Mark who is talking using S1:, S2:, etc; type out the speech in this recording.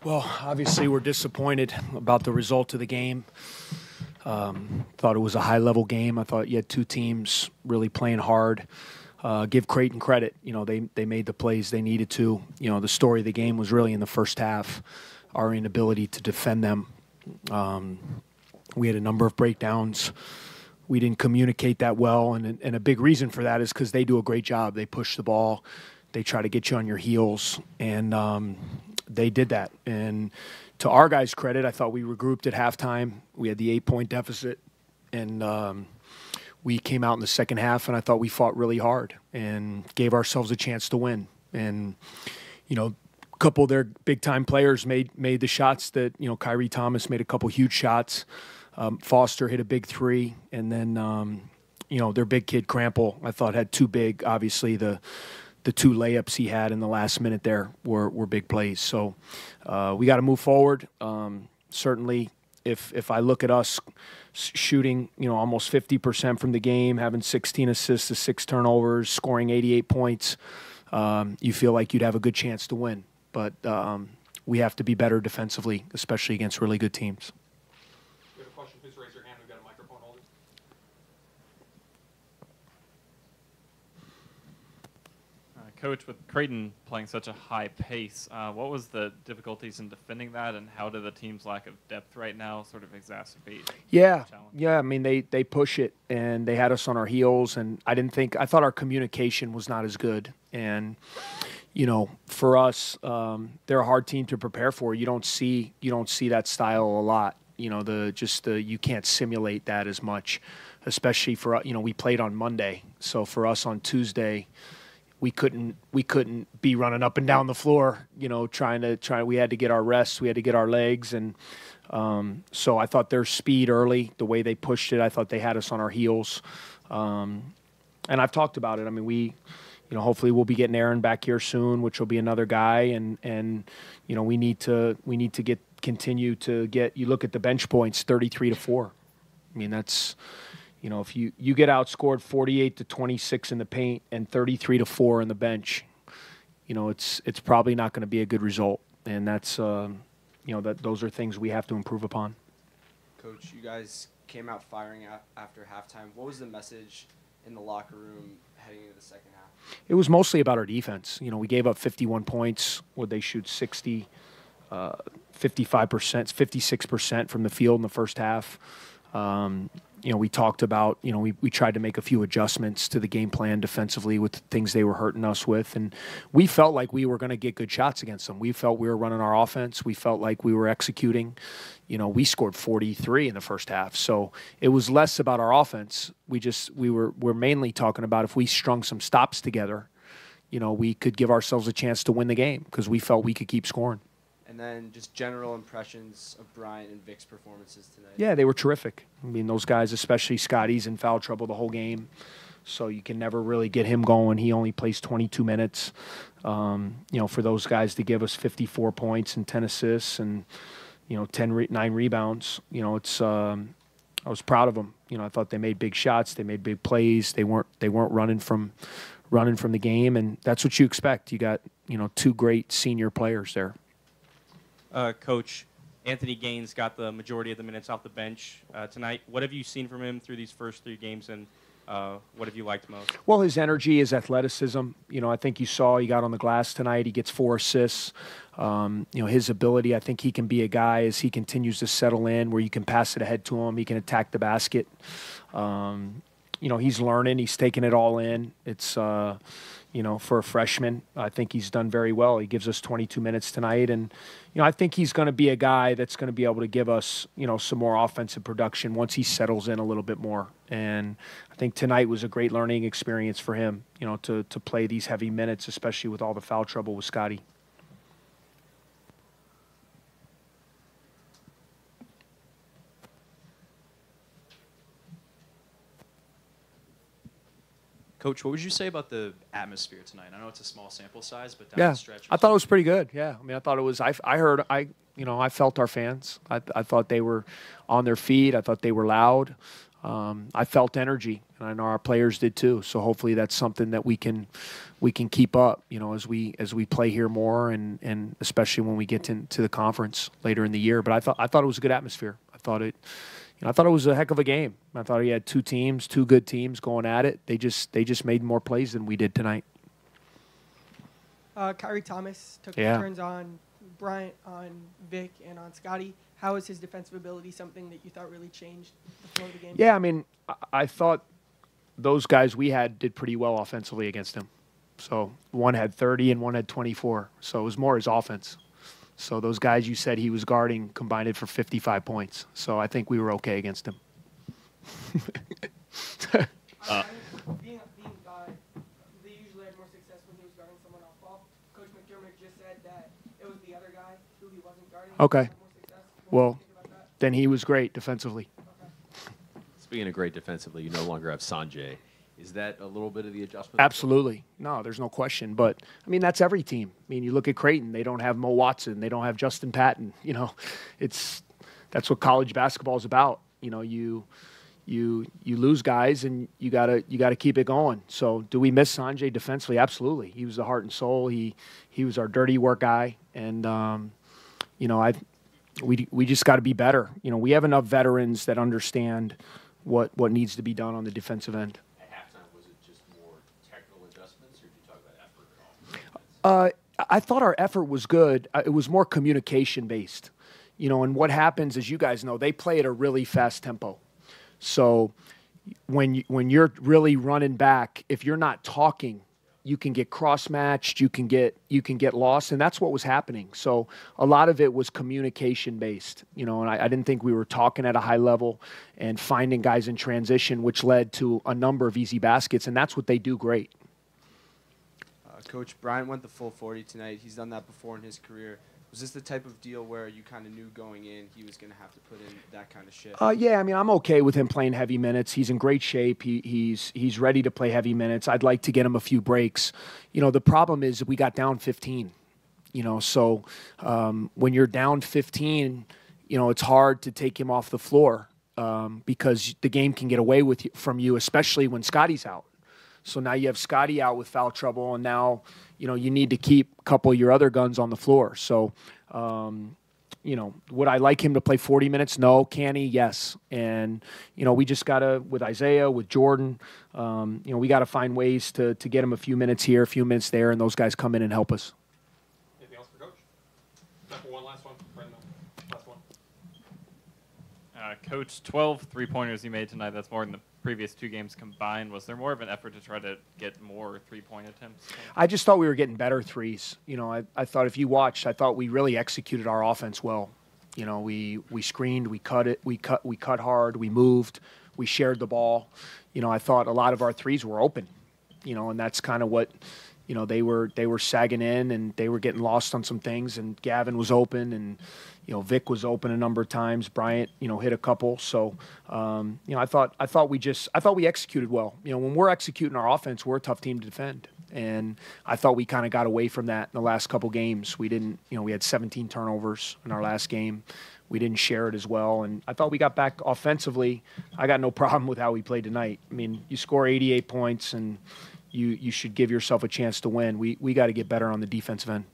S1: Well, obviously we're disappointed about the result of the game. Thought it was a high-level game. I thought you had two teams really playing hard. Give Creighton credit. They made the plays they needed to. The story of the game was really in the first half, our inability to defend them. We had a number of breakdowns. We didn't communicate that well, and a big reason for that is because they do a great job. They push the ball. They try to get you on your heels, and they did that. And to our guys' credit, I thought we regrouped at halftime. We had the 8-point deficit, and we came out in the second half, and I thought we fought really hard and gave ourselves a chance to win. And, a couple of their big-time players made the shots that, Kyrie Thomas made a couple huge shots. Foster hit a big three, and then, their big kid, Crample, I thought had two big, obviously, the two layups he had in the last minute there were big plays. So we got to move forward. Certainly, if I look at us shooting, almost 50% from the game, having 16 assists to 6 turnovers, scoring 88 points, you feel like you'd have a good chance to win. But we have to be better defensively, especially against really good teams.
S2: If you have a question, please raise your hand. We've got a microphone holder. Coach, with Creighton playing such a high pace, what was the difficulties in defending that, and how did the team's lack of depth right now sort of exacerbate the challenge?
S1: Yeah. I mean, they push it, and they had us on our heels, and I thought our communication was not as good. And, for us, they're a hard team to prepare for. You don't see that style a lot. You can't simulate that as much, especially for, we played on Monday. So for us on Tuesday, we couldn't be running up and down the floor, we had to get our rest, we had to get our legs. And so I thought their speed early, the way they pushed it, I thought they had us on our heels. And I've talked about it. I mean, hopefully we'll be getting Aaron back here soon, which will be another guy. And we need to continue to get, you look at the bench points, 33-4. I mean, that's, if you get outscored 48-26 in the paint and 33-4 in the bench, it's probably not going to be a good result. And that's, those are things we have to improve upon.
S3: Coach, you guys came out firing after halftime. What was the message in the locker room heading into the second half?
S1: It was mostly about our defense. We gave up 51 points. Would they shoot 55%, 56% from the field in the first half? We talked about, we tried to make a few adjustments to the game plan defensively with the things they were hurting us with. And we felt like we were going to get good shots against them. We felt we were running our offense. We felt like we were executing. We scored 43 in the first half. So it was less about our offense. We're mainly talking about if we strung some stops together, we could give ourselves a chance to win the game because we felt we could keep scoring.
S3: And then just general impressions of Bryant and Vic's performances tonight.
S1: Yeah, they were terrific. I mean, those guys, especially Scotty's in foul trouble the whole game, so you can never really get him going. He only plays 22 minutes. For those guys to give us 54 points and 10 assists and 9 rebounds, I was proud of them. I thought they made big shots, they made big plays. They weren't running from the game, and that's what you expect. You got two great senior players there.
S4: Coach, Anthony Gaines got the majority of the minutes off the bench tonight. What have you seen from him through these first 3 games, and what have you liked most?
S1: Well, his energy, his athleticism. I think you saw he got on the glass tonight. He gets 4 assists. His ability, I think he can be a guy as he continues to settle in where you can pass it ahead to him. He can attack the basket. He's learning. He's taking it all in. It's, for a freshman, I think he's done very well. He gives us 22 minutes tonight. And, I think he's going to be a guy that's going to be able to give us, some more offensive production once he settles in a little bit more. And I think tonight was a great learning experience for him, to play these heavy minutes, especially with all the foul trouble with Scotty.
S5: Coach, what would you say about the atmosphere tonight? I know it's a small sample size, but down
S1: Yeah,
S5: the stretch.
S1: I thought it was pretty good. Yeah, I mean, I thought it was. I felt our fans. I thought they were on their feet. I thought they were loud. I felt energy, and I know our players did too. So hopefully that's something that we can keep up, as we play here more, and especially when we get into the conference later in the year. But I thought it was a good atmosphere. I thought it was a heck of a game. I thought he had two good teams going at it. They just made more plays than we did tonight.
S6: Kyrie Thomas took turns on Bryant, on Vic, and on Scotty. How is his defensive ability something that you thought really changed the flow of the game?
S1: Yeah, I mean, I thought those guys we had did pretty well offensively against him. So one had 30 and one had 24. So it was more his offense. So those guys you said he was guarding combined for 55 points. So I think we were okay against him.
S6: Being they usually had more success when he was guarding someone off ball. Coach McDermott just said that it was the other guy who he wasn't guarding.
S1: Okay. Well, then he was great defensively.
S7: Speaking of great defensively, you no longer have Sanjay. Is that a little bit of the adjustment?
S1: Absolutely. No, there's no question. But, I mean, that's every team. I mean, you look at Creighton. They don't have Mo Watson. They don't have Justin Patton. That's what college basketball is about. You lose guys, and you gotta keep it going. So do we miss Sanjay defensively? Absolutely. He was the heart and soul. He was our dirty work guy. And, we just got to be better. We have enough veterans that understand what needs to be done on the defensive end.
S7: At halftime, was it just more technical adjustments, or did you talk about effort at all?
S1: I thought our effort was good. It was more communication-based. And what happens, as you guys know, they play at a really fast tempo. So when you're really running back, if you're not talking, you can get cross-matched, you can get lost, and that's what was happening. So a lot of it was communication-based, and I didn't think we were talking at a high level and finding guys in transition, which led to a number of easy baskets, and that's what they do great.
S3: Coach, Bryant went the full 40 tonight. He's done that before in his career. Was this the type of deal where you kind of knew going in he was going to have to put in that kind of shit?
S1: Yeah, I mean, I'm okay with him playing heavy minutes. He's in great shape. He's ready to play heavy minutes. I'd like to get him a few breaks. The problem is we got down 15. So when you're down 15, it's hard to take him off the floor because the game can get away from you, especially when Scotty's out. So now you have Scotty out with foul trouble, and now you need to keep a couple of your other guns on the floor. So, would I like him to play 40 minutes? No. Can he? Yes. And, we just got to, with Isaiah, with Jordan, we got to find ways to get him a few minutes here, a few minutes there, and those guys come in and help us.
S8: Anything else for Coach? Time for one last one. Brandon, last one.
S2: Coach, 12 three-pointers you made tonight. That's more than the previous two games combined. Was there more of an effort to try to get more three-point attempts?
S1: I just thought we were getting better threes. I thought if you watched, I thought we really executed our offense well. We screened, we cut hard, we moved, we shared the ball. I thought a lot of our threes were open. And that's kind of what they were sagging in, and they were getting lost on some things, and Gavin was open, and Vic was open a number of times. Bryant, hit a couple. So, I thought we executed well. When we're executing our offense, we're a tough team to defend. And I thought we kind of got away from that in the last couple games. We didn't, we had 17 turnovers in our last game. We didn't share it as well. And I thought we got back offensively. I got no problem with how we played tonight. I mean, you score 88 points and you should give yourself a chance to win. We got to get better on the defensive end.